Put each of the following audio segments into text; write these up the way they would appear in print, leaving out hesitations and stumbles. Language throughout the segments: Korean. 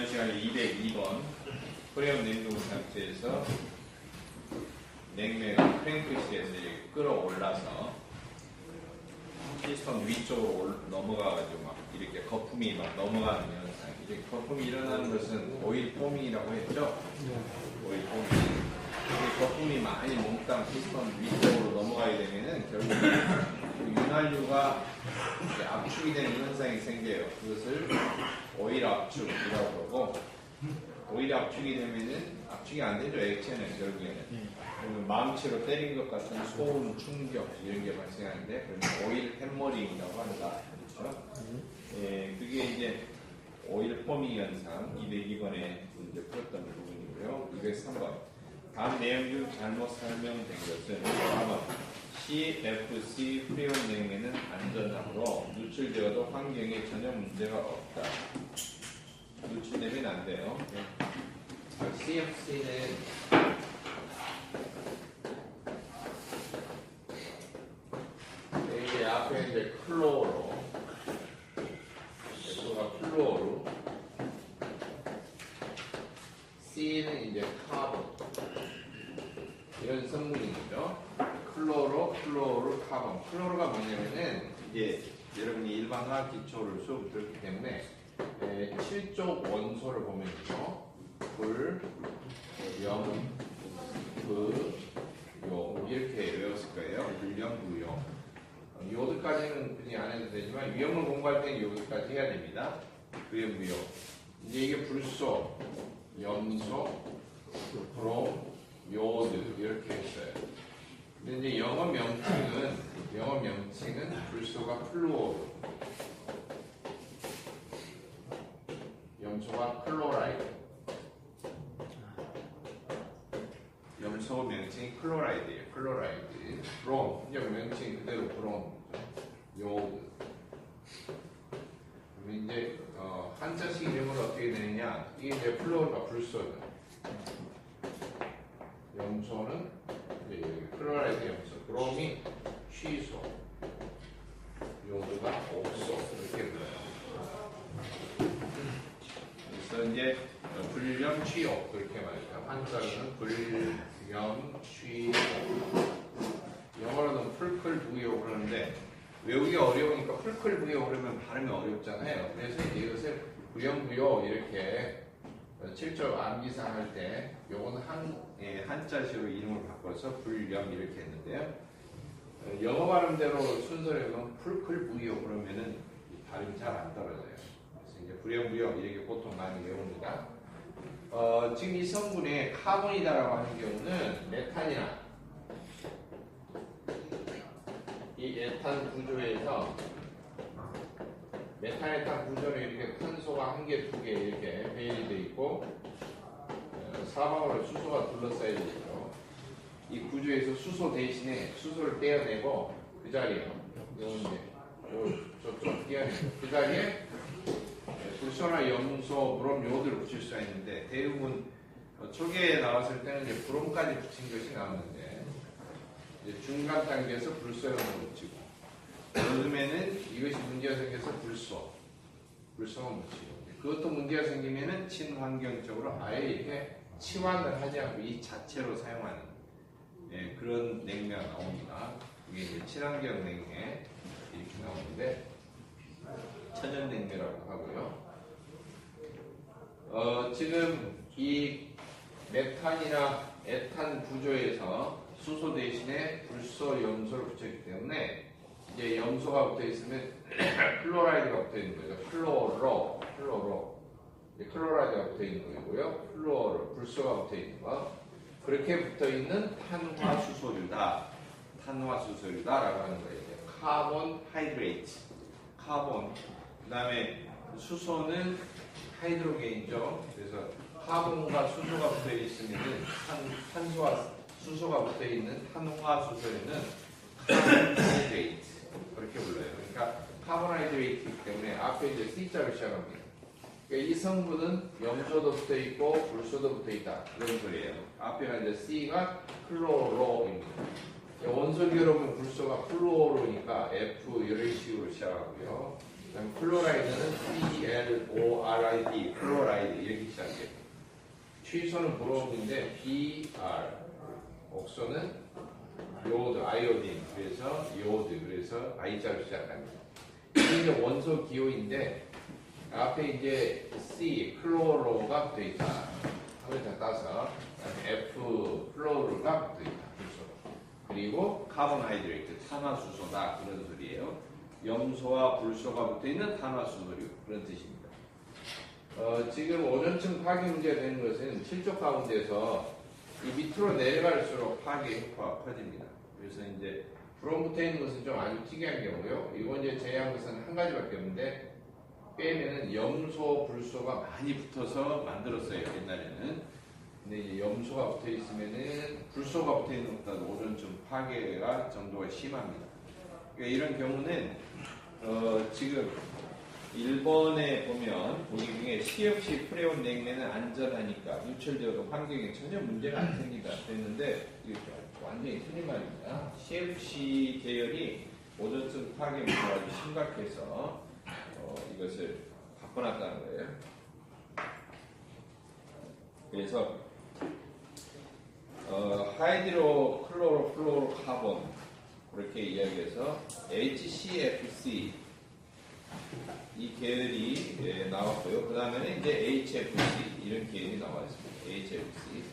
시간에 202번 프레온 냉동 상태에서 냉매가 크랭크시에서 끌어올라서 피스톤 위쪽으로 넘어가가지고 막 이렇게 거품이 막 넘어가는 현상. 이렇게 거품이 일어나는 것은 오일 포밍이라고 했죠. 오일 포밍. 거품이 많이 몽땅 피스톤 위쪽으로 넘어가게 되면은 결국 윤활유가 압축이 되는 현상이 생겨요. 그것을 오일 압축이라고 그러고, 오일 압축이 되면은 압축이 안 되죠. 액체는 결국에는. 망치로 때린 것 같은 소음, 충격 이런 게 발생하는데, 그러면 오일 햄머링이라고 한다. 그렇죠? 예, 그게 이제 오일 포밍 현상 202번에 이제 풀었던 부분이고요. 203번. 다음 내용 중 잘못 설명된 것은 4번. CFC 프레온 냉매는 안전하므로 누출되어도 환경에 전혀 문제가 없다. 누출되면 안 돼요. CFC는 이게 앞에 이제 클로로, F가 클로로, C는 이제 카본, 이런 성분이죠. 클로로, 카본. 클로로가 뭐냐면은 이제 여러분이 일반 화학 기초를 수업을 들었기 때문에 7쪽 원소를 보면요. 불, 염, 그, 용 이렇게 외웠을 거예요. 불염, 부용. 요드까지는 그냥 안 해도 되지만 위험을 공부할 때는 요드까지 해야 됩니다. 불염, 부용. 이제 이게 불소, 염소, 브롬, 요드 이렇게 했어요. 근데 이제 영어 명칭은 불소가 플루오르, 염소가 클로라이드. 염소 명칭이 클로라이드예요. 클로라이드. 브롬, 이제 명칭 그대로 브롬, 요드. 그럼 이제 한자식 이름은 어떻게 되느냐? 이게 이제 플루오르가 불소죠. 염소는 클로라이드 염소, 브롬이 취소, 요드가 옥소 이렇게 불러요. 그래서 이제 불염 취옥 그렇게 말해요. 한자로는 불염 취옥. 영어로는 풀클 부요 그러는데 외우기가 어려우니까 풀클 부요 그러면 발음이 어렵잖아요. 그래서 이제 이것을 불염 부요 이렇게 7절 암기사 할 때 요거는 한자식으로 이름을 바꿔서 불염 이렇게 했는데요. 영어 발음대로 순서로 읽으면 풀클 부요 그러면은 발음이 잘 안 떨어져요. 그래서 이제 불염 부요 이렇게 보통 많이 외웁니다. 지금 이 성분에 카본이다라고 하는 경우는 메탄이나 이 에탄 구조에서 메탄에탄 구조는 이렇게 탄소가 한 개, 두 개 이렇게 배열이 되어 있고 사방으로 수소가 둘러싸여 있죠. 이 구조에서 수소 대신에 수소를 떼어내고 그 자리에 저쪽 떼어내고 그 자리에 불소나 염소, 브롬, 요드를 붙일 수가 있는데 대부분 초기에 나왔을 때는 이제 브롬까지 붙인 것이 나왔는데 이제 중간 단계에서 불소염을 붙이고 요즘에는 이것이 문제가 생겨서 불소만 붙이고 그것도 문제가 생기면은 친환경적으로 아예 이렇게 치환을 하지 않고 이 자체로 사용하는 그런 냉매가 나옵니다. 이게 이제 친환경 냉매 이렇게 나오는데 천연 냉매라고 하고요. 지금 이 메탄이나 에탄 구조에서 수소 대신에 불소, 염소를 붙였기 때문에 이제 염소가 붙어 있으면 클로라이드가 붙어 있는 거죠. 클로로. 클로라이드가 붙어 있는 거고요. 플루오르, 불소가 붙어 있는 거. 그렇게 붙어 있는 탄화수소류다라고 하는 거예요. 카본 하이드레이트, 카본. 그다음에 수소는 하이드로겐이죠. 그래서 카본과 수소가 붙어 있으면은 탄소와 수소가 붙어 있는 탄화수소류는 카본하이드레이트 그렇게 불러요. 그러니까 카본하이드레이트이기 때문에 앞에 이제 C자로 시작합니다. 그러니까 이 성분은 염소도 붙어 있고 불소도 붙어 있다 그런 소리예요. 앞에가 이제 C가 클로로입니다. 원소 결합은 불소가 플루오로니까 F 이런 식으로 시작하고요. 그다음 클로라이드는 CLORID, 클로라이드 이렇게 시작해요. 취소는 브롬인데 BR, 옥소는 요오드, 아이오딘, 그래서 요오드, 그래서 I자로 시작합니다. 이게 이제 원소 기호인데 앞에 이제 C, 클로로가 붙어 있다. 한 글자 따서 F, 플로로가 붙어 있다. 그리고 카본하이드레이트, 탄화수소다 그런 소리예요. 염소와 불소가 붙어 있는 탄화수소류 그런 뜻입니다. 지금 오존층 파괴 문제가 되는 것은 실족 가운데서 이 밑으로 내려갈수록 파괴 효과가 커집니다. 그래서 이제 브롬 붙어 있는 것은 좀 아주 특이한 경우요. 이건 이제 제외한 것은 한 가지밖에 없는데 빼면은 염소, 불소가 많이 붙어서 만들었어요 옛날에는. 근데 이제 염소가 붙어 있으면은 불소가 붙어 있는 것보다 오존층 파괴가 정도가 심합니다. 그러니까 이런 경우는 지금 1번에 보면 보기 중에 시 없이 프레온 냉매는 안전하니까 유출되어도 환경에 전혀 문제가 안 생긴다 했는데 이게 완전히 틀린 말입니다. CFC 계열이 오존층 파괴 문제가 아주 심각해서 이것을 바꿔놨다는 거예요. 그래서 하이드로 클로로 플로로 카본 그렇게 이야기해서 HCFC 이 계열이 나왔고요. 그 다음에는 이제 HFC 이런 계열이 나와 있습니다. HFC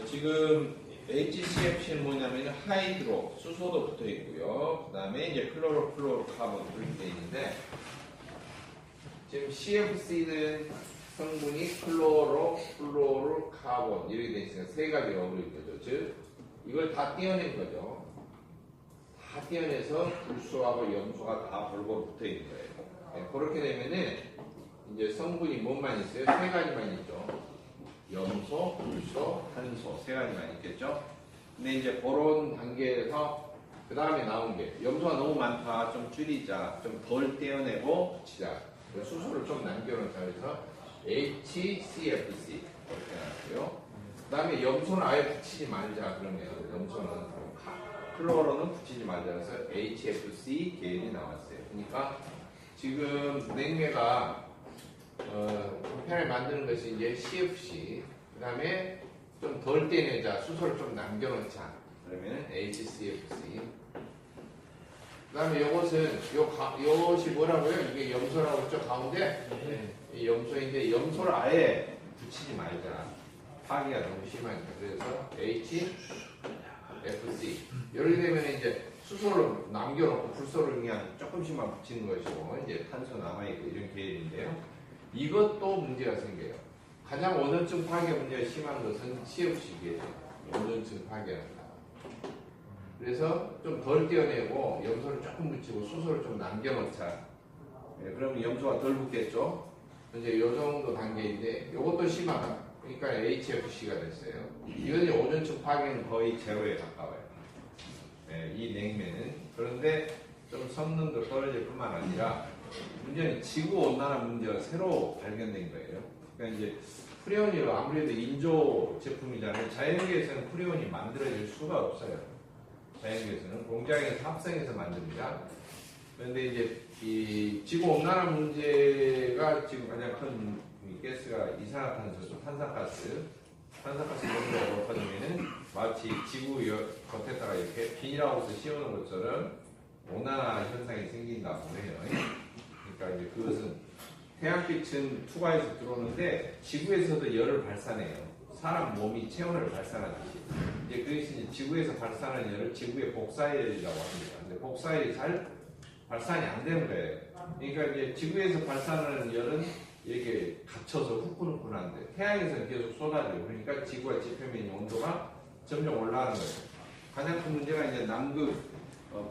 지금 HCFC는 뭐냐면 하이드로 수소도 붙어 있고요. 그 다음에 이제 클로로 플로로 카본 그렇게 되어 있는데 지금 CFC는 성분이 클로로 플로로 카본 이렇게 되어 있으니까 세 가지가 어울릴 거죠. 즉 이걸 다 떼어낸 거죠. 다 떼어내서 불소하고 염소가 다 골고루 붙어 있는 거예요. 네, 그렇게 되면은 이제 성분이 뭐만 있어요? 세 가지만 있죠. 염소, 불소, 탄소 세 가지만 있겠죠. 근데 이제 그런 단계에서 그 다음에 나온 게 염소가 너무 많다, 좀 줄이자, 좀 덜 떼어내고 붙이자. 수소를 좀 남겨놓자 해서 HCFC 이렇게 나왔고요. 그 다음에 염소는 아예 붙이지 말자 그러면 염소는 클로로는 붙이지 말자 해서 HFC 계열이 나왔어요. 그러니까 지금 냉매가 편을 만드는 것이 이제 CFC 그 다음에 좀 덜 떼내자 수소를 좀 남겨놓자 그러면 HCFC 그 다음에 요것은 요것이 뭐라고요? 이게 염소라고 했죠 가운데 이 염소인데 염소를 아예 붙이지 말자 파괴가 너무 심하니까 그래서 HFC 이렇게 되면 이제 수소를 남겨놓고 불소를 그냥 조금씩만 붙이는 것이고 이제 탄소 남아있고 이런 계열인데요. 이것도 문제가 생겨요. 가장 오존층 파괴 문제가 심한 것은 CFC 계열 오존층 파괴한다. 그래서 좀 덜 떼어내고 염소를 조금 붙이고 수소를 좀 남겨놓자. 네, 그러면 염소가 덜 붙겠죠. 이제 이 정도 단계인데 이것도 심하다. 그러니까 HFC가 됐어요. 이건 이제 오존층 파괴는 거의 제로에 가까워요. 네, 이 냉매는. 그런데 좀 성능도 떨어질 뿐만 아니라 문제는 지구온난화 문제가 새로 발견된 거예요. 그러니까 이제 프레온이 아무래도 인조 제품이잖아요. 자연계에서는 프레온이 만들어질 수가 없어요. 자연계에서는 공장에서 합성해서 만듭니다. 그런데 이제 이 지구온난화 문제가 지금 가장 큰 가스가 이산화탄소죠. 탄산가스 농도가 높아지면은 마치 지구 겉에다가 이렇게 비닐하우스 씌우는 것처럼 온난화 현상이 생긴다고 해요. 그러니까 이제 그것은 태양빛은 투과해서 들어오는데 지구에서도 열을 발산해요. 사람 몸이 체온을 발산하듯이. 이제 그래서 이제 지구에서 발산하는 열을 지구의 복사열이라고 합니다. 근데 복사열이 잘 발산이 안 되는 거예요. 그러니까 이제 지구에서 발산하는 열은 이렇게 갇혀서 후끈후끈한데 태양에서는 계속 쏟아지고 그러니까 지구와 지표면의 온도가 점점 올라가는 거예요. 가장 큰 문제가 이제 남극,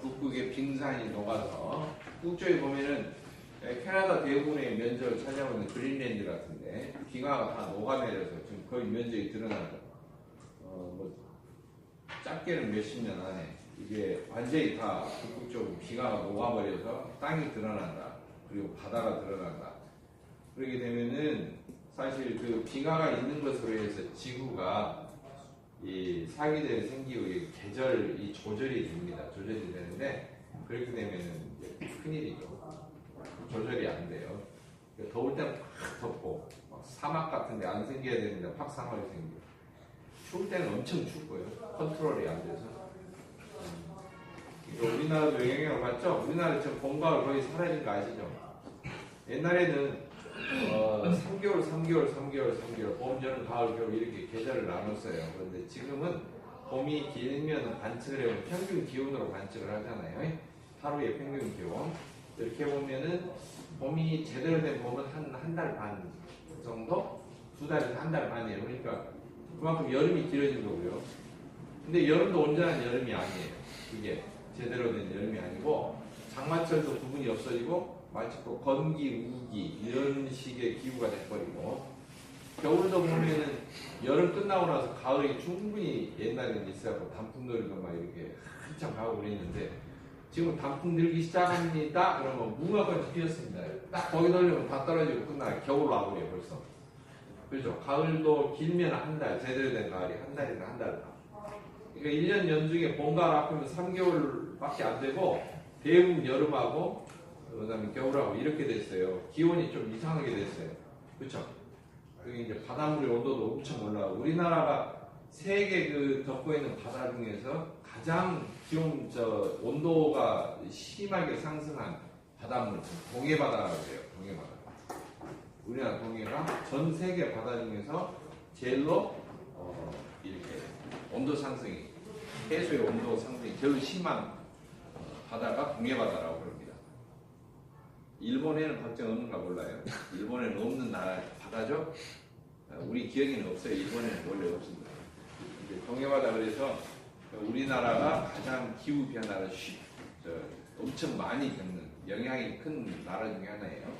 북극의 빙산이 녹아서 북쪽에 보면은 캐나다 대부분의 면적을 차지하고 있는 그린랜드 같은데 빙하가 다 녹아내려서 지금 거의 면적이 드러난다. 뭐 짧게는 몇십 년 안에 이게 완전히 다 북극 쪽으로 빙하가 녹아버려서 땅이 드러난다. 그리고 바다가 드러난다. 그렇게 되면은 사실 그 빙하가 있는 것으로 해서 지구가 이 사기들이 생기고 이 계절 이 조절이 됩니다. 조절이 되는데 그렇게 되면은 이제 큰일이죠. 조절이 안 돼요. 더울 때는 팍 덥고 사막 같은데 안 생겨야 되는데 팍 사막이 생겨. 추울 때는 엄청 춥고요. 컨트롤이 안 돼서. 우리나라도 영향을 받죠? 우리나라 지금 봄, 가을 거의 사라진 거 아시죠? 옛날에는 3개월, 3개월, 3개월, 3개월, 봄, 여름, 가을, 겨울 이렇게 계절을 나눴어요. 그런데 지금은 봄이 길면 관측을 해보면 평균 기온으로 관측을 하잖아요. 하루의 평균 기온. 이렇게 보면은 봄이 제대로 된 봄은 한 달 반 정도? 2달에서 한 달 반이에요. 그러니까 그만큼 여름이 길어진 거고요. 근데 여름도 온전한 여름이 아니에요. 그게 제대로 된 여름이 아니고 장마철도 부분이 없어지고 마치 또 건기, 우기 이런 식의 기후가 돼버리고 겨울도 보면은 여름 끝나고 나서 가을이 충분히 옛날에는 있어갖고 단풍놀이도 막 이렇게 한참 가고 그랬는데 지금 단풍 들기 시작합니다. 그러면 무궁화꽃이 피었습니다. 딱 거기 돌리면 다 떨어지고 끝나 겨울 와버려요 벌써. 그렇죠. 가을도 길면 한 달, 제대로 된 가을이 한 달이나 한 달. 그러니까 1년 연중에 봄, 가을 합하면 3개월밖에 안 되고 대부분 여름하고 그다음에 겨울하고 이렇게 됐어요. 기온이 좀 이상하게 됐어요. 그렇죠. 그게 이제 바닷물의 온도도 엄청 올라가고 우리나라가 세계 그 덮고 있는 바다 중에서 가장 기온 온도가 심하게 상승한 바닷물 동해바다라고 해요. 동해바다. 우리나라 동해가 전 세계 바다 중에서 제일로 이렇게 온도 상승이 해수의 온도 상승이 제일 심한 바다가 동해바다라고 그럽니다. 일본에는 걱정 없는가 몰라요. 일본에는 없는 나라 바다죠. 우리 기억에는 없어요. 일본에는 원래 없습니다. 동해바다 그래서 우리나라가 가장 기후 변화를 엄청 많이 겪는 영향이 큰 나라 중에 하나예요.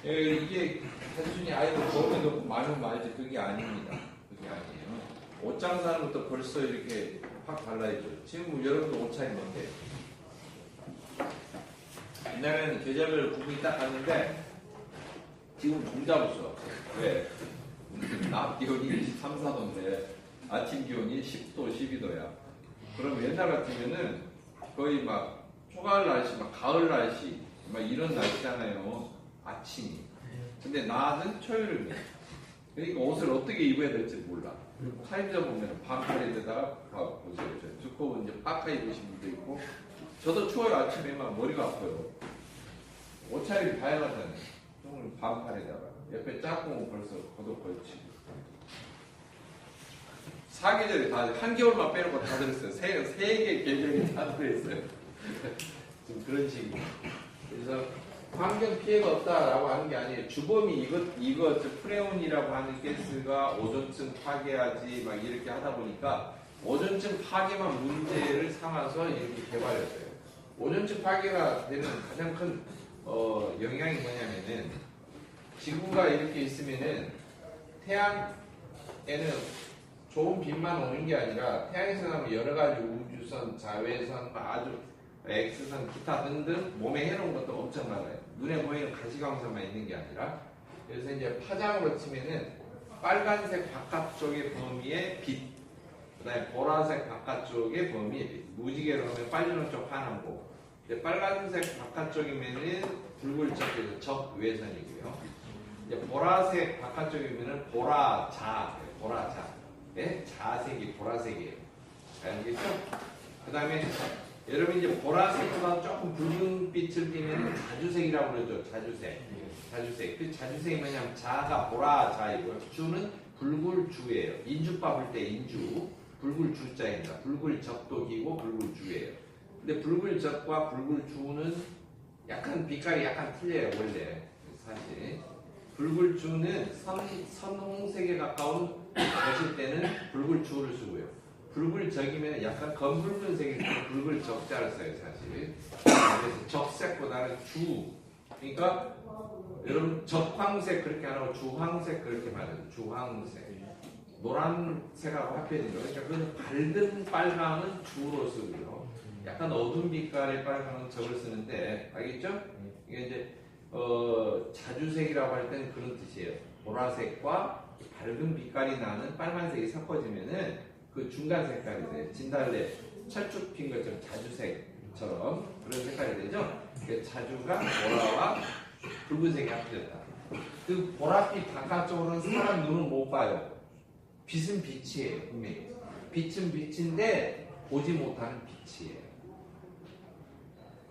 이게 단순히 아이들 더우면 덥고 많으면 말지 그게 아닙니다. 그게 아니에요. 옷 장사하는 것도 벌써 이렇게 확 달라지죠. 지금 여러분도 옷 차림 어때요? 옛날에는 계절별 구분이 딱 갔는데 지금 종잡았어. 왜? 낮 기온이 3, 4도인데 아침 기온이 10도, 12도야. 그럼 옛날 같으면은 거의 막 초가을 날씨, 막 가을 날씨, 막 이런 날씨잖아요. 아침이. 근데 낮은 초여름이야. 그러니까 옷을 어떻게 입어야 될지 몰라. 타임즈 보면 반팔에다가 보세요. 두꺼운 이제 파카 입으신 분도 있고, 저도 추워요. 아침에 막 머리가 아파요. 옷차림이 다양하잖아요. 오늘 반팔에다가 옆에 짝꿍 벌써 겉옷 걸치고. 사계절이 다 한겨울만 빼놓고 다 들었어요. 세 개 계절이 다 들어있어요. 좀 그런 식이에요. 그래서 환경 피해가 없다라고 하는 게 아니에요. 주범이 이거 프레온이라고 하는 가스가 오존층 파괴하지 막 이렇게 하다 보니까 오존층 파괴만 문제를 삼아서 이렇게 개발했어요. 오존층 파괴가 되는 가장 큰 영향이 뭐냐면은 지구가 이렇게 있으면은 태양에는 좋은 빛만 오는 게 아니라 태양에서 나오는 여러 가지 우주선, 자외선, 아주 X선, 기타 등등 몸에 해로운 것도 엄청 많아요. 눈에 보이는 가시광선만 있는 게 아니라 그래서 이제 파장으로 치면은 빨간색 바깥쪽의 범위의 빛, 그 다음에 보라색 바깥쪽의 범위의 빛, 무지개로 하면 빨주노 쪽 파남고 이제 빨간색 바깥쪽이면은 불굴적에서 적외선이고요. 이제 보라색 바깥쪽이면은 보라자, 네? 자색이 보라색이에요. 알겠죠? 그 다음에 여러분 이제 보라색보다 조금 붉은 빛을 띠면 자주색이라고 그러죠. 자주색. 그 자주색이 뭐냐면 자가 보라자이고요. 주는 불굴주예요. 인주밥 할 때 인주, 불굴주자입니다. 불굴적도 기고 불굴주예요. 근데 불굴적과 불굴주는 약간 빛깔이 약간 틀려요. 원래 사실. 불굴주는 선홍색에 가까운 것일 때는 불굴주를 쓰고요. 붉을적이면 약간 검붉은색일 때 붉을적자를 써요, 사실. 그래서 적색보다는 주. 그러니까 여러분 적황색 그렇게 안 하고 주황색 그렇게 말해요. 주황색. 노란색하고 합해진 거예요. 그러니까 그건 밝은 빨강은 주로 쓰고요. 약간 어두운 빛깔의 빨강은 적을 쓰는데 알겠죠? 이게 이제 자주색이라고 할 때는 그런 뜻이에요. 보라색과 밝은 빛깔이 나는 빨간색이 섞어지면은 그 중간 색깔이 돼요. 진달래 철쭉 핀 것처럼 자주색처럼 그런 색깔이 되죠. 그 자주가 보라와 붉은색이 합쳐졌다. 그 보랏빛 바깥쪽으로는 사람 눈은 못 봐요. 빛은 빛이에요. 분명히. 빛은 빛인데 보지 못하는 빛이에요.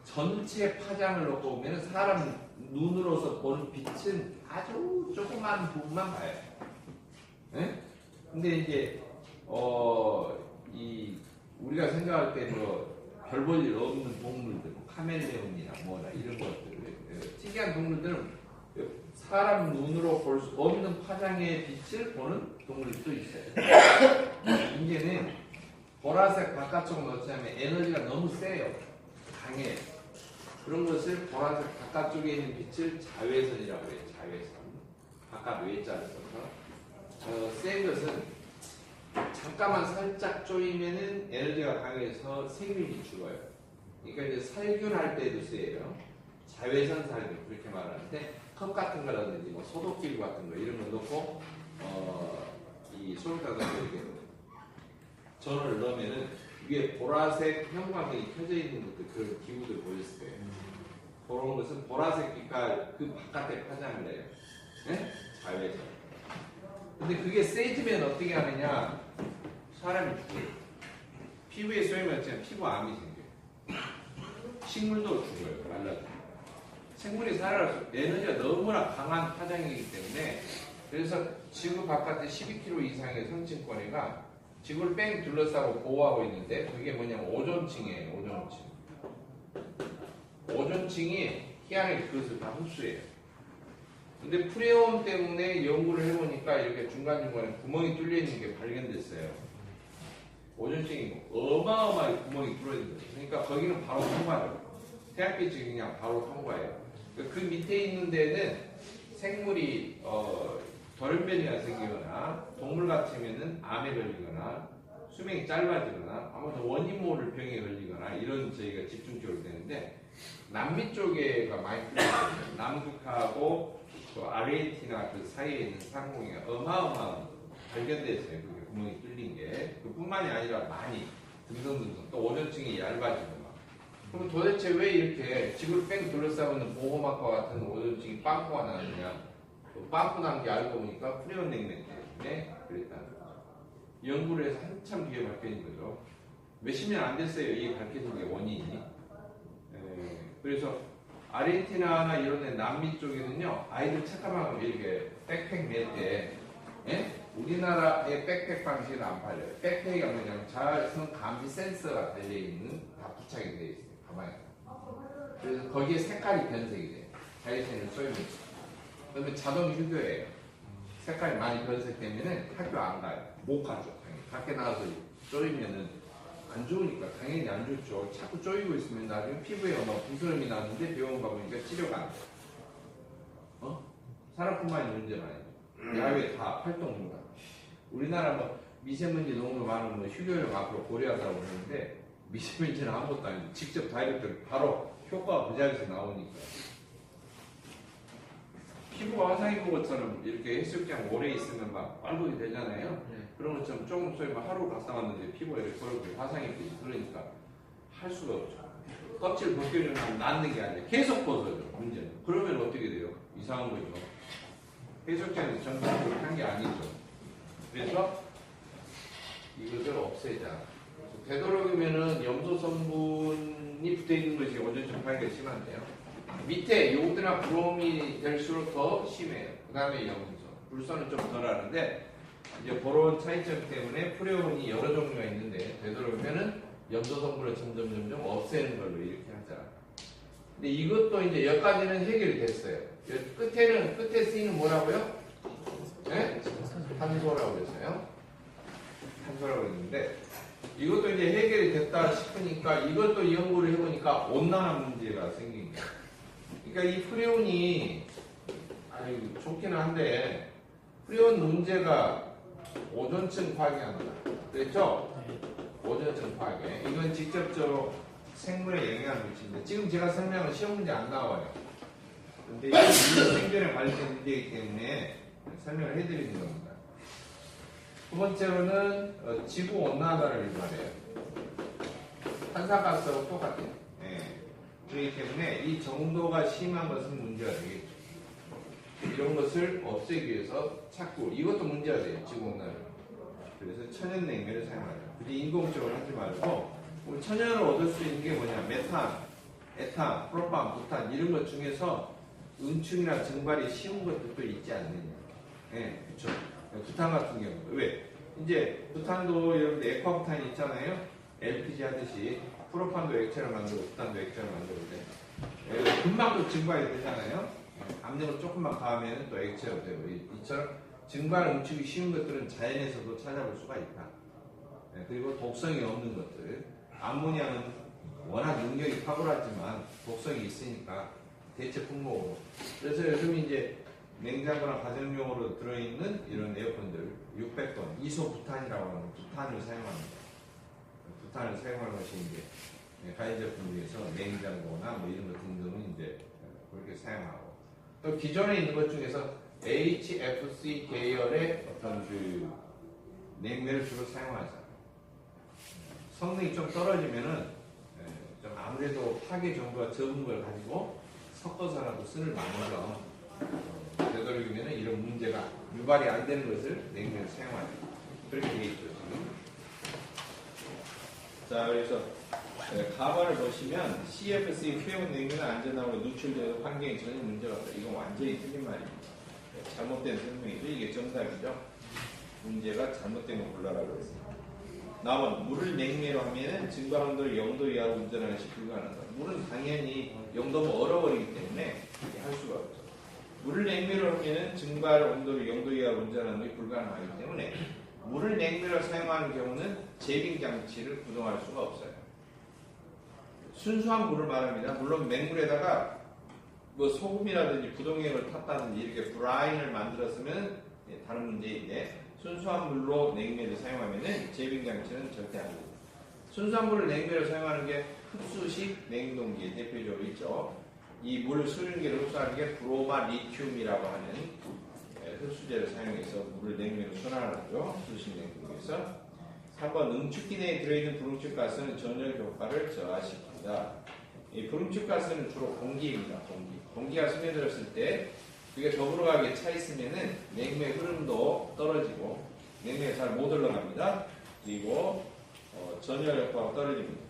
전체 파장을 놓고 보면 사람 눈으로서 보는 빛은 아주 조그만 부분만 봐요. 네? 근데 이제 우리가 생각할 때 뭐 별 볼 일 없는 동물들, 카멜레온이나 뭐나 이런 것들, 특이한 동물들은 사람 눈으로 볼 수 없는 파장의 빛을 보는 동물들도 있어요. 문제는 보라색 바깥쪽으로 넣자면 에너지가 너무 세요. 강해요. 그런 것을 보라색 바깥쪽에 있는 빛을 자외선이라고 해요. 자외선. 바깥 외자를 써서. 센 것은 잠깐만 살짝 쪼이면은 에너지가 강해서 생명이 죽어요. 그러니까 이제 살균할 때도 쓰여요. 자외선 살균 그렇게 말하는데 컵 같은 거라든지 뭐 소독기구 같은 거 이런 거 넣고 이 소독기구 이렇게 전원을 넣으면은 위에 보라색 형광등이 켜져 있는 것들 그런 기구들 보였을 거예요. 그런 것은 보라색 빛깔 그 바깥에 파장을 내요. 네? 자외선. 근데 그게 세지면 어떻게 하느냐? 사람이 죽어요. 피부에 쏘이면 그냥 피부암이 생겨요. 식물도 죽어요. 말라서. 생물이 살아갈 수 에너지가 너무나 강한 파장이기 때문에 그래서 지구 바깥에 12km 이상의 성층권이가 지구를 뺑 둘러싸고 보호하고 있는데 그게 뭐냐면 오존층이에요. 오존층. 오존층이 희한하게 그것을 다 흡수해요. 근데 프레온 때문에 연구를 해보니까 이렇게 중간중간에 구멍이 뚫려 있는 게 발견됐어요. 오존층이 어마어마하게 구멍이 뚫려 있는 거죠. 그러니까 거기는 바로 통과해요. 태양빛이 그냥 바로 통과해요. 그 밑에 있는 데는 생물이 돌연변이가 생기거나 동물 같으면은 암에 걸리거나 수명이 짧아지거나 아무튼 원인 모를 병에 걸리거나 이런 저희가 집중적으로 되는데 남미 쪽에가 많이 풀렸거든요. 남극하고 또 아르헨티나 그 사이에 있는 상공이 어마어마한 발견됐어요. 그게 구멍이 뚫린 게. 그뿐만이 아니라 많이 등등등등 또 오존층이 얇아지고 막. 그럼 도대체 왜 이렇게 지구를 뺑 둘러싸고 있는 보호막과 같은 오존층이 빵꾸가 나느냐? 빵꾸 난 게 알고 보니까 프레온 냉면 때문에 그랬다는 거죠. 연구를 해서 한참 뒤에 밝혀진 거죠. 몇십 년 안 됐어요. 이게 밝혀진 게 원인이. 그래서 아르헨티나나 이런 데 남미 쪽에는요 아이들 착각하고 이렇게 백팩 맬 때 우리나라의 백팩 방식은 안 팔려요. 백팩이 뭐냐면 자외선 감지 센서가 달려있는 다 부착이 되어 있어요. 가방에. 그래서 거기에 색깔이 변색이 돼요. 자외선을 쏘이면. 그러면 자동 휴교예요. 색깔이 많이 변색되면은 학교 안 가요. 못 가죠. 당연히. 밖에 나가서 쏘이면은 안 좋으니까 당연히 안 좋죠. 자꾸 쪼이고 있으면 나중에 피부에 부스럼이 나는데 병원 가보니까 치료가 안 돼요. 사람뿐만이 문제는 아니죠. 야외 다 활동입니다. 우리나라 뭐 미세먼지 농도 많은 뭐 휴교를 앞으로 고려하다고 그러는데 미세먼지는 아무것도 아니고 직접 다이렉트로 바로 효과가 그 자리에서 나오니까. 피부가 화상 입은 것처럼 이렇게 해수욕장 오래 있으면 막 빨갛게 되잖아요. 그런 것처럼 조금 쏘이면 하루 갔다 왔는데 피부가 이렇게 벌겋게 화상 입듯이 그러니까 할 수가 없죠. 껍질 벗겨주면 낫는 게 아니라 계속 벗어져. 문제는. 그러면 어떻게 돼요? 이상한 거죠. 해수욕장에서 전반적으로 한 게 아니죠. 그래서 이것을 없애자. 되도록이면은 염소 성분이 붙어 있는 것이 오존층 파괴가 심한데요. 밑에 요드나 브롬이 될수록 더 심해요. 그 다음에 염소. 불소는 좀 덜 하는데 이제 그런 차이점 때문에 프레온이 여러 종류가 있는데 되도록이면은 염소 성분을 점점 없애는 걸로 이렇게 하자. 근데 이것도 이제 여기까지는 해결이 됐어요. 끝에 쓰이는 뭐라고요? 네? 탄소라고 했어요. 탄소라고 했는데 이것도 이제 해결이 됐다 싶으니까 이것도 연구를 해보니까 온난화 문제가 생긴 거예요. 그러니까 이 프레온이 좋기는 한데 프레온 문제가 오존층 파괴한다. 그랬죠? 오존층 파괴. 이건 직접적으로 생물에 영향을 미치는데 지금 제가 설명은 시험 문제 안 나와요. 근데 이게 생존에 관련된 문제이기 때문에 설명을 해드리는 겁니다. 두 번째로는 지구 온난화를 말해요. 탄산가스하고 똑같아요. 예. 그렇기 때문에 이 정도가 심한 것은 문제가 되겠죠. 이런 것을 없애기 위해서 자꾸 이것도 문제가 돼요. 지구온난화. 그래서 천연냉매를 사용하자. 굳이 인공적으로 하지 말고 우리 천연을 얻을 수 있는 게 뭐냐? 메탄, 에탄, 프로판, 부탄 이런 것 중에서 응축이나 증발이 쉬운 것들도 있지 않느냐. 예, 그렇죠. 부탄 같은 경우 왜? 이제 부탄도 여러분들 액화부탄이 있잖아요. LPG 하듯이 프로판도 액체를 만들고 부탄도 액체를 만들고 돼. 금방 또 증발이 되잖아요. 압력을 조금만 가하면 또 액체가 되고 이처럼 증발 응축이 쉬운 것들은 자연에서도 찾아볼 수가 있다. 그리고 독성이 없는 것들 암모니아는 워낙 능력이 탁월하지만 독성이 있으니까 대체 품목으로 그래서 요즘 이제 냉장고나 가정용으로 들어있는 이런 에어컨들 600톤 이소부탄이라고 하는 부탄을 사용합니다. 부탄을 사용하는 것이 이제 가전제품 중에서 냉장고나 뭐 이런 것 등등은 이제 그렇게 사용하고 또 기존에 있는 것 중에서 HFC 계열의 어떤 그 냉매를 주로 사용하잖아요. 성능이 좀 떨어지면은 좀 아무래도 파괴 정도가 적은 걸 가지고 섞어서라도 쓴을 많아서 되도록이면 이런 문제가 유발이 안 되는 것을 냉매를 사용하죠. 그렇게 되어 있죠 지금. 자, 그래서 가발을 보시면 CFC 휴용 냉매는 안전하고 누출되는 환경에 전혀 문제가 없다. 이건 완전히 틀린 말입니다. 잘못된 설명이죠. 이게 정답이죠. 문제가 잘못된 거 골라라고 했습니다. 다음은 물을 냉매로 하면은 증발 온도를 0도 이하로 운전하는 것이 불가능하다. 물은 당연히 0도면 얼어버리기 때문에 할 수가 없죠. 물을 냉매로 하면은 증발 온도를 0도 이하로 운전하는 것이 불가능하기 때문에 물을 냉매로 사용하는 경우는 제빙 장치를 구동할 수가 없어요. 순수한 물을 말합니다. 물론 맹물에다가 뭐 소금이라든지 부동액을 탔다든지 이렇게 브라인을 만들었으면 다른 문제인데 순수한 물로 냉매를 사용하면은 제빙 장치는 절대 안 됩니다. 순수한 물을 냉매로 사용하는 게 흡수식 냉동기에 대표적으로 있죠. 이 물 수증기를 흡수하는 게 브로마 리튬이라고 하는 흡수제를 사용해서 물을 냉매로 순환하죠. 흡수식 냉동기에서. 3번 응축기 내에 들어있는 불응축 가스는 전열 효과를 저하시킵니다. 이 불응축 가스는 주로 공기입니다. 공기가 스며들었을 때 그게 더불어가게 차 있으면은 냉매 흐름도 떨어지고 냉매가 잘 못 올라갑니다. 그리고 전열 효과가 떨어집니다.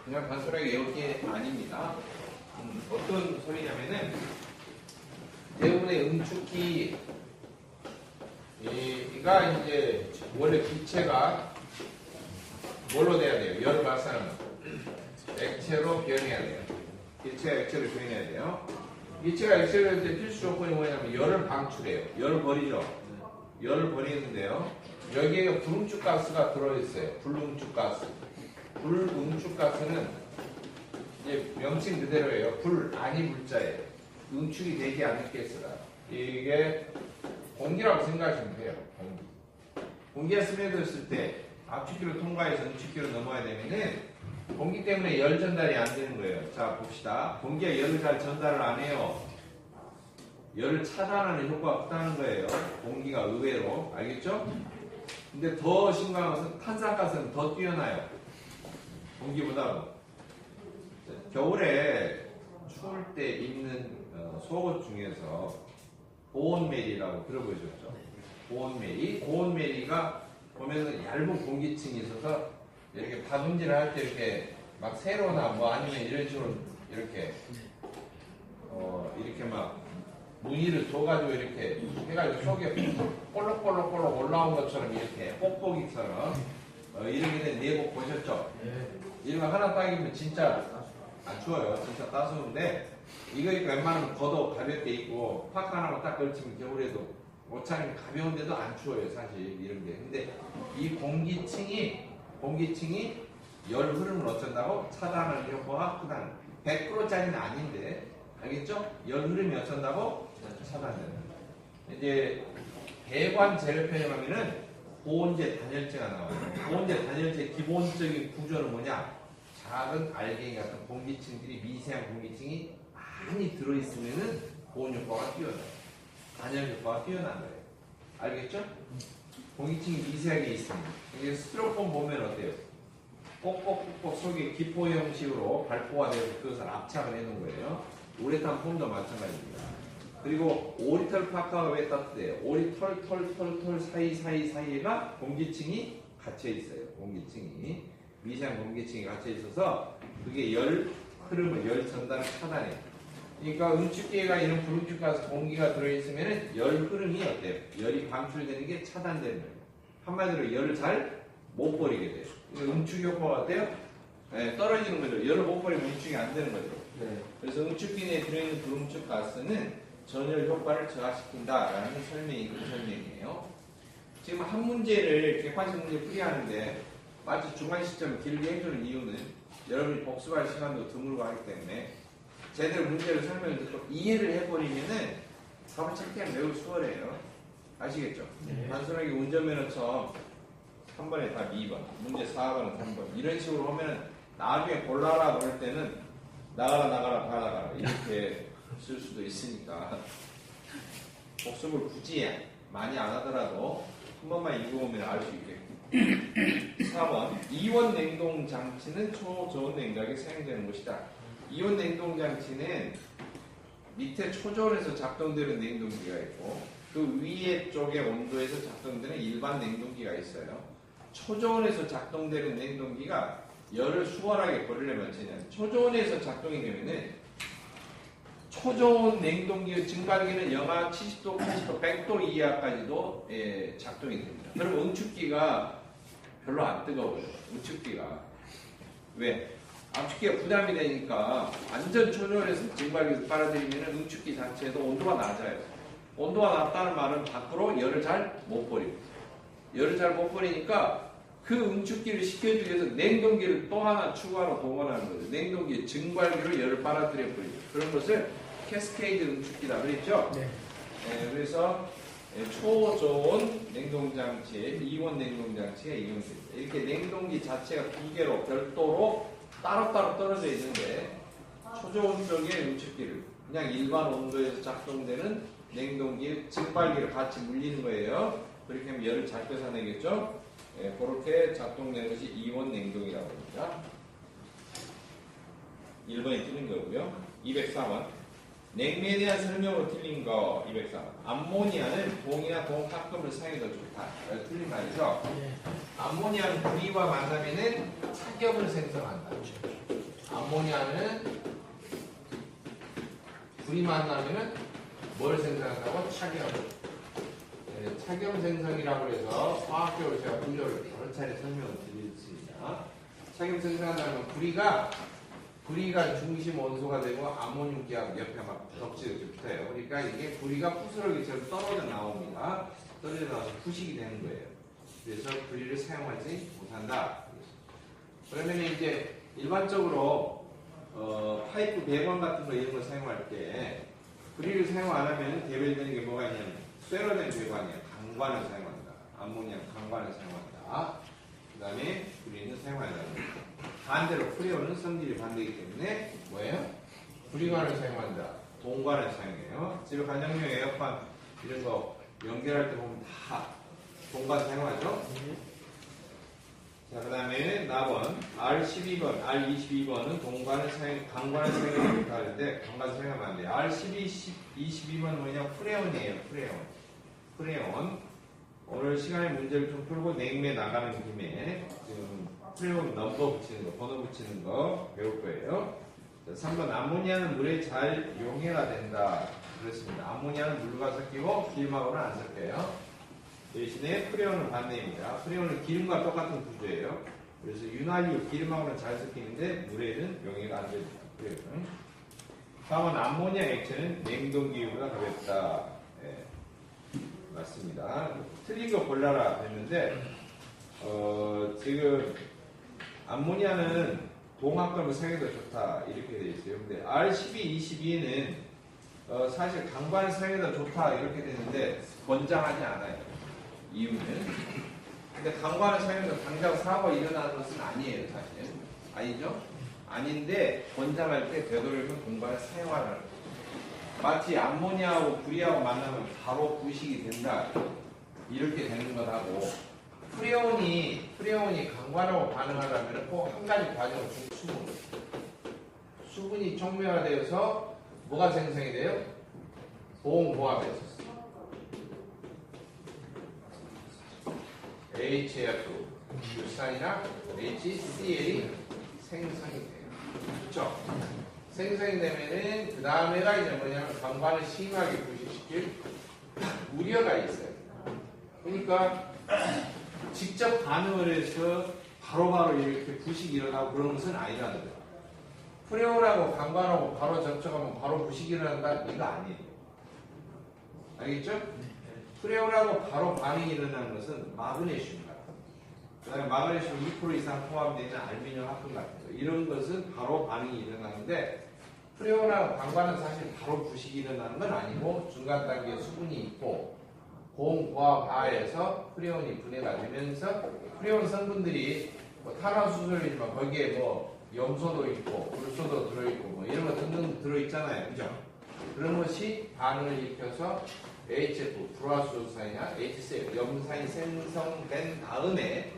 그냥 단순하게 외울 게 아닙니다. 어떤 소리냐면은 대부분의 응축기가 이제 원래 기체가 뭘로 돼야 돼요? 열을 발산하면 액체로 변해야 돼요. 기체가 액체로 변해야 돼요. 기체가 액체로 될 때 필수 조건이 뭐냐면 열을 방출해요. 열을 버리죠. 열을 버리는데요. 여기에 불응축 가스가 들어있어요. 불응축 가스. 불응축 가스는 이제 명칭 그대로예요. 불 아니 불자예요. 응축이 되지 않겠으라. 이게 공기라고 생각하시면 돼요. 공기가 스며들었을 때 압축기를 통과해서 응축기로 넘어야 되면은 공기 때문에 열 전달이 안 되는 거예요. 자 봅시다. 공기가 열을 잘 전달을 안 해요. 열을 차단하는 효과가 없다는 거예요. 공기가 의외로. 알겠죠? 근데 더 심각한 것은 탄산가스는 더 뛰어나요. 공기보다도. 겨울에 추울 때 입는 속옷 중에서 보온메리라고 들어보셨죠? 보온메리. 보온메리가 보면은 얇은 공기층이 있어서 이렇게 다듬질을 할 때 이렇게 막 세로나 뭐 아니면 이런 식으로 이렇게 이렇게 막 무늬를 둬가지고 이렇게 해가지고 속에 볼록볼록 올라온 것처럼 이렇게 뽁뽁이처럼 이렇게 된 내복 보셨죠? 이런 거 하나 딱이면 진짜 안 추워요. 진짜 따스운데 이거 웬만하면 겉도 가볍게 입고 파카 하나만 딱 걸치면 겨울에도 옷차림이 가벼운데도 안 추워요. 사실 이런 게. 근데 이 공기층이 열 흐름을 어쩐다고 차단하는 효과가 크다는 100%짜리는 아닌데 알겠죠? 열 흐름이 어쩐다고 차단되는 이제 배관 재료편에 가면은 보온재 단열재가 나와요. 보온재 단열재 기본적인 구조는 뭐냐? 작은 알갱이 같은 공기층들이 미세한 공기층이 많이 들어있으면은 보온 효과가 뛰어나요. 단열 효과가 뛰어난 거예요. 알겠죠? 공기층이 미세하게 있습니다. 이게 스티로폼 보면 어때요? 꼭꼭꼭꼭 속에 기포 형식으로 발포가 돼서 그것을 압착을 해놓은 거예요. 우레탄 폼도 마찬가지입니다. 그리고 오리털 파카가 왜 따뜻해요? 오리털 사이사이가 공기층이 갇혀 있어요. 공기층이 미세한 공기층이 갇혀 있어서 그게 열 흐름을 열 전달을 차단해요. 그러니까 응축기가 이런 불응축 가서 공기가 들어있으면 열 흐름이 어때요? 열이 방출되는 게 차단되는 거예요. 한마디로 열을 잘 못 버리게 돼요. 응축 효과가 어때요? 네, 떨어지는 거죠. 열을 못 버리면 응축이 안 되는 거죠. 네. 그래서 응축기 내에 들어있는 불응축 가스는 전열 효과를 저하시킨다라는 설명이 그 설명이에요. 지금 한 문제를 객관식 문제 풀이하는데 마치 중간 시점 길게 해주는 이유는 여러분이 복습할 시간도 드물고 하기 때문에 제대로 문제를 설명을 듣고 이해를 해버리면은 답을 찾기가 매우 수월해요. 아시겠죠? 네. 단순하게 운전면허처럼 3번에 답 2번, 문제 4번은 3번 이런 식으로 하면은 나중에 골라라 그럴 때는 나가라 다 나가라 이렇게 쓸 수도 있으니까 복습을 굳이 많이 안 하더라도 한 번만 읽어보면 알 수 있겠고. 4번 이온 냉동 장치는 초저온 냉각에 사용되는 것이다. 이온 냉동 장치는 밑에 초저온에서 작동되는 냉동기가 있고 그 위에 쪽의 온도에서 작동되는 일반 냉동기가 있어요. 초저온에서 작동되는 냉동기가 열을 수월하게 버리려면 초저온에서 작동이 되면은 초저온 냉동기 증발기는 영하 70도, 80도, 100도 이하까지도 작동이 됩니다. 그럼 응축기가 별로 안 뜨거워요. 응축기가. 왜? 압축기가 부담이 되니까 완전 초저온에서 증발기에서 빨아들이면 응축기 자체에도 온도가 낮아요. 온도가 낮다는 말은 밖으로 열을 잘 못 버립니다. 열을 잘 못 버리니까 그 응축기를 시켜주기 위해서 냉동기를 또 하나 추가로 동원하는 거죠. 냉동기 증발기로 열을 빨아들여 버리죠. 그런 것을 캐스케이드 응축기다 그랬죠? 네. 그래서 초저온 냉동장치에 이온 냉동장치가 이용됩니다. 이렇게 냉동기 자체가 두 개로 별도로 따로따로 떨어져 있는데 초저온 쪽에 응축기를 그냥 일반 온도에서 작동되는 냉동기 증발기를 같이 물리는 거예요. 그렇게 하면 열을 잘 뺏어내겠죠? 그렇게 작동되는 것이 이온 냉동이라고 합니다. 1번이 틀린 거고요. 204번. 냉매에 대한 설명으로 틀린 거 204번. 암모니아는 동이나 동합금을 사용해도 좋다. 틀린 말이죠. 네. 암모니아는 불이와 만나면은 착엽을 생성한다. 암모니아는 불이 만나면은 뭘 생성한다고? 착엽. 착염 생성이라고 해서 화학적으로 제가 분류를 여러 차례 설명을 드렸습니다. 착염 생성한다는 건 구리가 중심 원소가 되고 아모늄 기압 옆에 막 덕지가 붙어요. 그러니까 이게 구리가 부스러기처럼 떨어져 나옵니다. 떨어져 나와서 부식이 되는 거예요. 그래서 구리를 사용하지 못한다. 그러면 이제 일반적으로 파이프 배관 같은 거 이런 거 사용할 때 구리를 사용 안 하면 대별되는 게 뭐가 있냐면 쇠로된 배관이에요. 강관을 사용한다. 암모니아 강관을 사용한다. 그 다음에 구리는 사용하지 않는다. 반대로 프레온은 성질이 반대이기 때문에 뭐예요? 구리관을 사용한다. 동관을 사용해요. 집에 간장용 에어컨 이런 거 연결할 때 보면 다 동관 사용하죠? 자, 그 다음에 나번 R12번, R22번은 강관을 사용하지 못하는데 강관 사용하면 안 돼요. R22번은 뭐냐? 프레온이에요. 프레온. 오늘 시간에 문제를 좀 풀고 냉매 나가는 김에 지금 프레온 넘버 붙이는 거, 번호 붙이는 거 배울 거예요. 자, 3번 암모니아는 물에 잘 용해가 된다. 그렇습니다. 암모니아는 물과 섞이고 기름하고는 안 섞여요. 대신에 프레온은 반대입니다. 프레온은 기름과 똑같은 구조예요. 그래서 윤활유 기름하고는 잘 섞이는데 물에는 용해가 안 됩니다. 프레온은. 다음은 암모니아 액체는 냉동기보다 가볍다. 네, 맞습니다. 틀린 거 골라라 했는데 지금 암모니아는 동합금을 사용해도 좋다 이렇게 되어 있어요. 근데 R12, 22는 사실 강관을 사용해도 좋다 이렇게 되는데 권장하지 않아요. 이유는 근데 강관을 사용해서 당장 사고가 일어나는 것은 아니에요. 사실 아니죠? 아닌데 권장할 때 되도록이면 동관을 사용하라는 거예요. 마치 암모니아하고 구리하고 만나면 바로 부식이 된다. 이렇게 되는 것하고 프레온이 강관하고 반응하려면 꼭 한 가지 과정을 중 수분이 촉매화되어서 뭐가 생성이 돼요? 보온고압에서 HF 유산이나 HCl이 생성이 돼요. 그렇죠? 생성이 되면은 그 다음에가 이제 뭐냐면 강관을 심하게 부식시킬 우려가 있어요. 그러니까 직접 반응을 해서 바로바로 이렇게 부식이 일어나고 그런 것은 아니라는 거예요. 프레온하고 강관하고 바로 접촉하면 바로 부식이 일어난다? 이거 아니에요. 알겠죠? 프레온하고 바로 반응이 일어나는 것은 마그네슘입니다. 그 다음에 마그네슘 2% 이상 포함되어 있는 알루미늄 합금 같은 거. 이런 것은 바로 반응이 일어나는데 프레온하고 강관은 사실 바로 부식이 일어나는 건 아니고 중간 단계에 수분이 있고 고온고압 하에서 프레온이 분해가 되면서 프레온 성분들이 뭐 탄화수소이지만 거기에 뭐 염소도 있고 불소도 들어있고 뭐 이런 거 등등 들어있잖아요. 그죠? 그런 것이 반응을 일으켜서 HF 불화수소산이나 HCl 염산이 생성된 다음에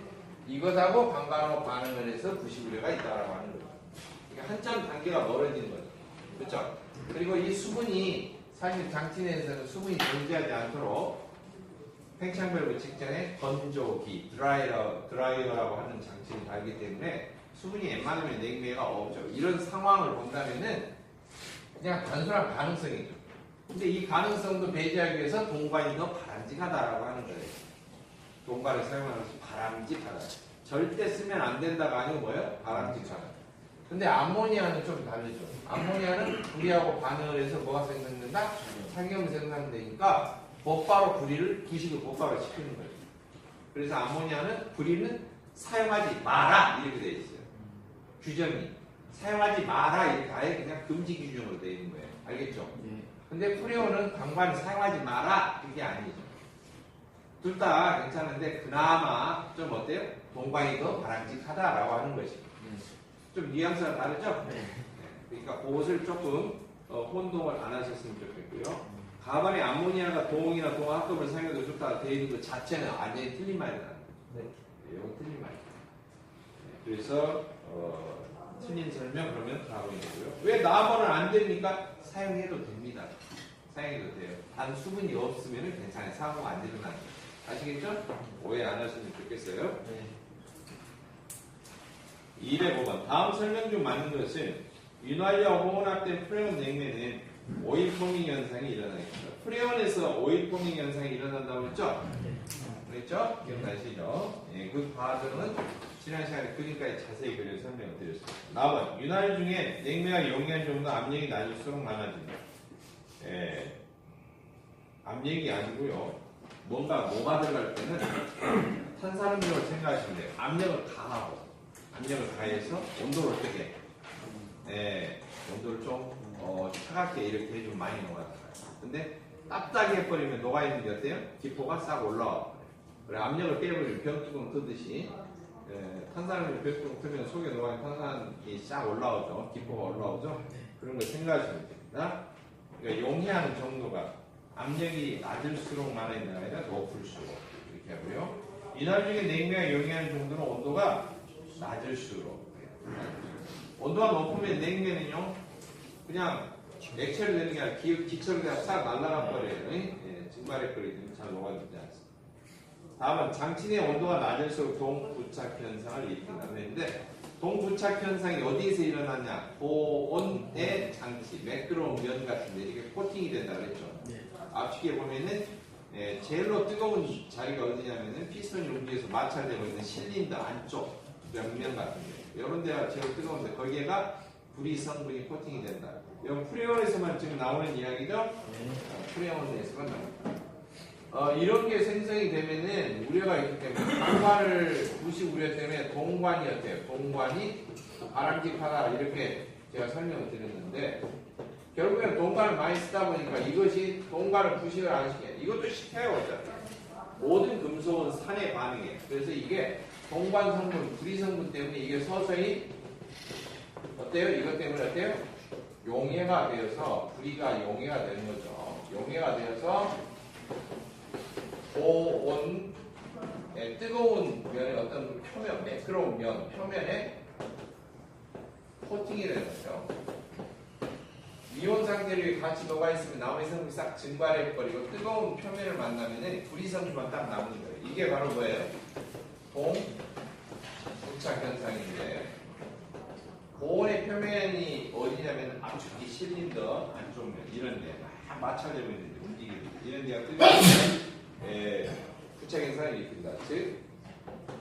이것하고 강관하고 반응을 해서 부식 우려가 있다라고 하는 거예요. 그러니까 한참 단계가 멀어지는 거죠. 그렇죠? 그리고 이 수분이 사실 장치 내에서는 수분이 존재하지 않도록 팽창밸브 직전에 건조기, 드라이어라고 하는 장치를 달기 때문에 수분이 웬만하면 냉매가 없죠. 이런 상황을 본다면은 그냥 단순한 가능성이죠. 근데 이 가능성도 배제하기 위해서 동관이 더 바람직하다라고 하는 거예요. 동관을 사용하는 것이 바람직하다. 절대 쓰면 안 된다가 아니고 뭐예요? 바람직하다. 근데 암모니아는 좀 다르죠. 암모니아는 구리하고 반응을 해서 뭐가 생성된다? 상염이 생성되니까 곧바로 부식을 곧바로 시키는 거예요. 그래서 암모니아는 구리는 사용하지 마라 이렇게 되어 있어요. 규정이 사용하지 마라 이렇게 아예 그냥 금지 규정으로 되어 있는 거예요. 알겠죠? 근데 프레온은 강관 사용하지 마라 이게 아니죠. 둘 다 괜찮은데 그나마 좀 어때요? 동관이 더 바람직하다라고 하는 것이 좀 뉘앙스가 다르죠? 그러니까 그것을 조금 혼동을 안 하셨으면 좋겠고요. 가반에 암모니아가 동이나 동합금을 사용해도 좋다 되어 있는 것 자체는 완전히 틀린 말이다. 네, 이건 틀린 말이다. 그래서 틀린 설명 그러면 하고 있고요. 왜 나번은 안 됩니까? 사용해도 됩니다. 사용해도 돼요. 단 수분이 없으면 괜찮아요. 사고가 안 일어나요. 아시겠죠? 오해 안 하시면 좋겠어요. 205번. 다음 설명 중 맞는 것은 윤활유와 혼합된 프레온 냉매는 오일 포밍 현상이 일어나겠습니다. 프레온에서 오일 포밍 현상이 일어난다고 했죠? 그랬죠? 기억나시죠? 예, 그 과정은 지난 시간에 그림까지 자세히 그려서 설명을 드렸습니다. 4번. 윤활유 중에 냉매와 용이한 정도 압력이 낮을수록 많아집니다. 예, 압력이 아니고요. 뭐가 들어갈 때는 탄산음료를 생각하시면 돼요. 압력을 가해서 온도를 어떻게 온도를 좀 차갑게 이렇게 해주면 많이 녹아들어요. 근데 딱딱이 해버리면 녹아있는 게 어때요? 기포가 싹 올라와. 그래 압력을 빼버리면 병뚜껑 뜨듯이 탄산음료 병뚜껑 뜨면 속에 녹아있는 탄산이 싹 올라오죠. 기포가 올라오죠. 그런 걸 생각하시면 됩니다. 그러니까 용해하는 정도가 압력이 낮을수록 많아지는 게 아니라 높을수록 이렇게 하고요. 이날 중에 냉매가 용해하는 정도는 온도가 낮을수록 온도가 높으면 냉매는요 그냥 액체로 되는 게 아니라 기체로 그냥 싹 날아가 버려요. 증발해 버리기 때문에 잘 녹아들지 않습니다. 다음은 장치 내 온도가 낮을수록 동부착 현상을 일으킨다고 했는데 동부착 현상이 어디에서 일어나냐? 고온의 장치, 매끄러운 면 같은 데 이렇게 코팅이 된다고 그랬죠. 앞쪽에 보면은 제일로 뜨거운 자리가 어디냐면은 피스톤이 움직여서 마찰되고 있는 실린더 안쪽 면면 같은 데 이런 데가 제일 뜨거운데 거기에가 불이 성분이 코팅이 된다. 이건 프레온에서만 지금 나오는 이야기죠? 프레온에서만 나옵니다. 이런 게 생성이 되면은 우려가 있기 때문에 강관을 부식 우려 때문에 동관이 어때요? 동관이 바람직하다 이렇게 제가 설명을 드렸는데 결국에는 동관을 많이 쓰다 보니까 이것이 동관을 부식을 안 시켜요. 이것도 시켜요. 어차피. 모든 금속은 산에 반응해요. 그래서 이게 동관 성분, 구리 성분 때문에 이게 서서히 어때요? 이것 때문에 어때요? 용해가 되어서 구리가 용해가 되는 거죠. 용해가 되어서 고온 뜨거운 면의 어떤 표면, 매끄러운 면 표면에 코팅이 되는 거죠. 이온 상태로 같이 녹아있으면 나머지 성분이 싹 증발해버리고 뜨거운 표면을 만나면 불이성분만 딱 남는 거예요. 이게 바로 뭐예요? 동부착 현상인데, 고온의 표면이 어디냐면 압축기 실린더 안쪽 면 이런 데 막 마찰되고 있는데 움직이는 이런 데가 뜨거운 부착 현상을 일으킨다. 즉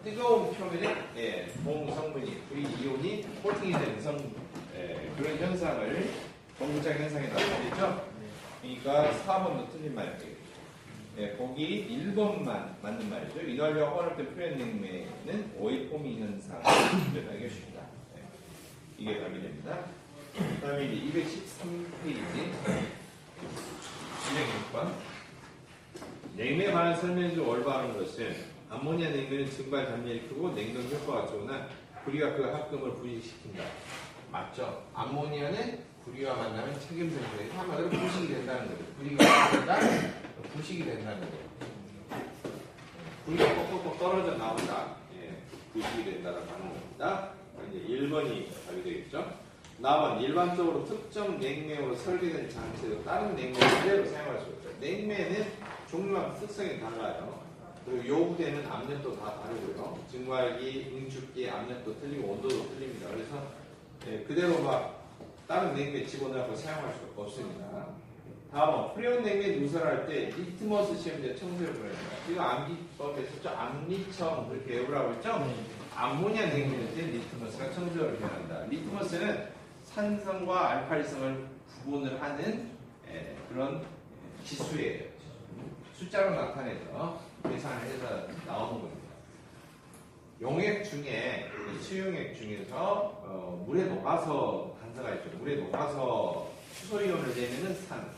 뜨거운 표면에 동성분이 불이온이 코팅이 되는 그런 현상을 동부착 현상에 나타내죠. 그러니까 4번도 틀린 말이에요. 보기 1번만 맞는 말이죠. 이달리와 화학적 표현 냉매는 오일 포미 현상을 알기 쉽다. 이게 답이 됩니다. 그 다음에 이제 213페이지 206번 냉매에 관한 설명에 좀 올바른 것은 암모니아 냉매는 증발 단면이 크고 냉동 효과가 좋으나 구리가 그 합금을 분식시킨다. 맞죠? 암모니아는 구리와 만나면 책임성분이 한마디로 부식이 된다는 거죠. 구리가 된다, 부식이 된다는 거예요. 구리가 뻑뻑뻑 떨어져 나온다. 부식이 된다라고 하는 겁니다. 이제 1번이 답이 되겠죠. 나만 일반적으로 특정 냉매로 설계된 장치로 다른 냉매를 그대로 사용할 수 없죠. 냉매는 종류와 특성이 달라요. 그리고 요구되는 압력도 다 다르고요. 증발기, 응축기, 압력도 틀리고 온도도 틀립니다. 그래서 그대로 막 다른 냉매 집어넣고 사용할 수 없습니다. 다음은 프레온 냉매 누설할 때 리트머스 시험제 청소를 보냅니다. 지금 암기법에서 했었죠. 암리청 그렇게 외우라고 했죠. 암모니아 냉매일 때 리트머스가 청소를 변한다. 리트머스는 산성과 알칼리성을 구분을 하는 그런 지수예요. 숫자로 나타내서 계산을 해서 나오는 겁니다. 용액 중에 수용액 중에서 물에 녹아서 단서가 있죠. 물에 녹아서 수소이온을 내면은 산,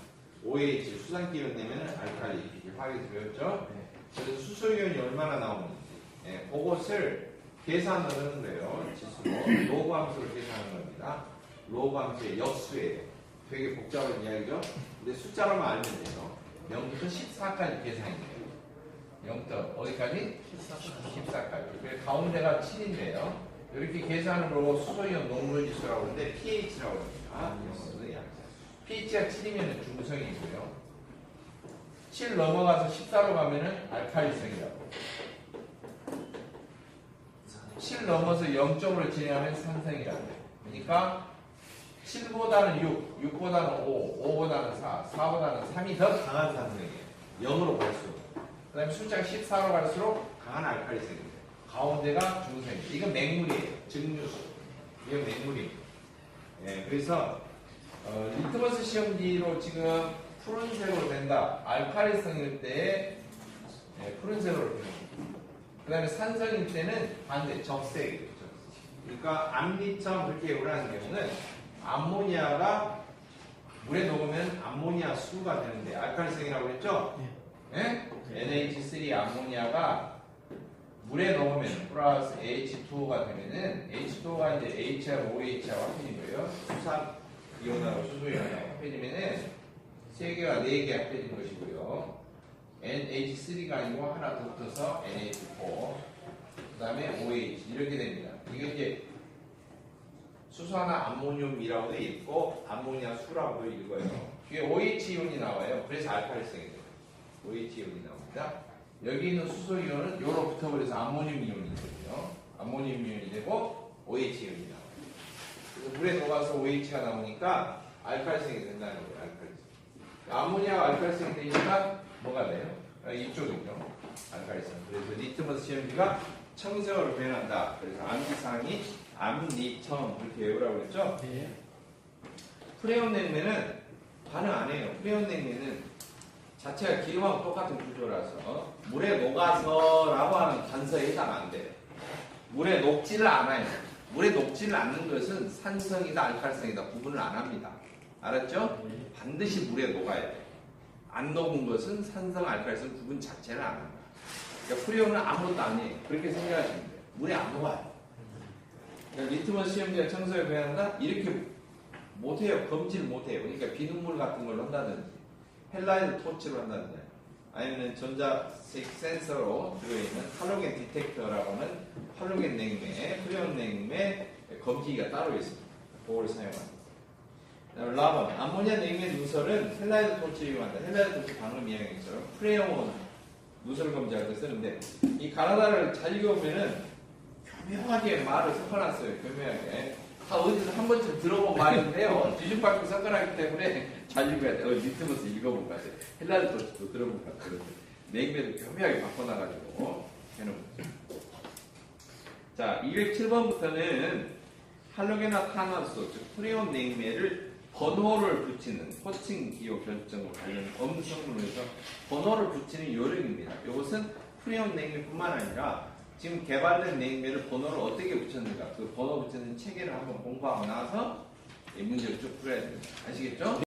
OH 수산기이온 내면은 알칼리 이렇게 화학이 되었죠. 그래서 수소이온이 얼마나 나오는지 그것을 계산을 하는 거예요. 지수로 로그 함수를 계산하는 겁니다. 로그 함수의 역수예요. 되게 복잡한 이야기죠. 근데 숫자로만 알면 돼요. 0부터 14까지 계산이 돼요. 0점 어디까지? 14까지. 그래서 가운데가 7인데요. 이렇게 계산으로 수소이온 농물 지수라고 하는데 pH라고 합니다. pH가 7이면 중성이고요. 7 넘어가서 14로 가면은 알칼리성이라고. 7 넘어서 0점으로 진행하면 산성이라고. 그러니까 7보다는 6, 6보다는 5, 5보다는 4, 4보다는 3이 더 강한 산성이에요. 0으로 갈수록. 그 다음에 숫자가 14로 갈수록 강한 알칼리성입니다. 가운데가 중성입니다. 이건 맹물이에요. 증류수. 이건 맹물입니다. 그래서 리트머스 시험지로 지금 푸른색으로 된다. 알칼리성일 때 푸른색으로 됩니다. 그 다음에 산성일 때는 반대, 적색이에요. 그러니까 암리청 그렇게 오라는 경우는 암모니아가 물에 녹으면 암모니아 수가 되는데 알칼리성이라고 했죠? 네? NH3 암모니아가 물에 녹으면 플러스 H2O가 되면은 H2O가 이제 HR, OH와 합해진 거예요. 수산 이온하고 수소이온하고 합해지면은 3개가 4개 합해진 것이고요. NH3가 아니고 하나 더 붙어서 NH4 그 다음에 OH 이렇게 됩니다. 이게 이제 수산화 암모늄이라고도 읽고 암모니아 수라고도 읽어요. 뒤에 OH 이온이 나와요. 그래서 알칼리성이 돼요. OH 이온이 나옵니다. 여기 있는 수소 이온은 요로 붙어버려서 암모늄 이온이 되고요. 암모늄 이온이 되고 OH 이온이 나와요. 그래서 물에 녹아서 OH가 나오니까 알칼리성이 된다는 거예요. 알칼리성. 암모니아가 알칼리성이 되니까 뭐가 돼요? 이쪽이죠. 알칼리성. 그래서 리트머스 시험지가 청색으로 변한다. 그래서 암기사항이 암리청 그렇게 외우라고 했죠? 네. 프레온 냉매는 반응 안 해요. 프레온 냉매는 자체가 기름하고 똑같은 구조라서 물에 녹아서라고 하는 단서에 해당 안 돼요. 물에 녹지를 않아요. 물에 녹지를 않는 것은 산성이다 알칼리성이다 구분을 안 합니다. 알았죠? 네. 반드시 물에 녹아야 돼요. 안 녹은 것은 산성 알칼리성 구분 자체를 안 합니다. 그러니까 프레온은 아무것도 아니에요. 그렇게 생각하시면 돼요. 물에 안 녹아요. 그러니까 리트머스 시험지가 청소에 배한다? 이렇게 못해요. 검지를 못해요. 그러니까 비눗물 같은 걸로 한다든지 헬라이드 토치로 한다든지 아니면 전자식 센서로 들어있는 할로겐 디텍터라고 하는 할로겐 냉매, 프레온 냉매 검기기가 따로 있습니다. 그걸 사용합니다. 라번, 암모니아 냉매 누설은 헬라이드 토치를 이용한다. 헬라이드 토치 방금 이야기했죠. 프레온 누설 검지할 때 쓰는데 이 가나다를 잘 읽어보면은 교묘하게 말을 섞어놨어요. 교묘하게. 다 어디서 한 번쯤 들어본 말인데요. 뒤집박고 섞어놨기 때문에 잘 읽어야 돼요. 리트머스 읽어본 것 같아요. 헬라드 토치도 들어본 것 같아요. 냉매도 교묘하게 바꿔놔가지고 해놓은 거죠. 자, 207번부터는 할로겐화 탄화수, 즉 프레온 냉매를 번호를 붙이는 호칭 기호 결정과 관련 없는 성분에서 번호를 붙이는 요령입니다. 이것은 프레온 냉매뿐만 아니라 지금 개발된 냉매를 번호를 어떻게 붙였는가 그 번호 붙이는 체계를 한번 공부하고 나서 이 문제를 쭉 풀어야 됩니다. 아시겠죠?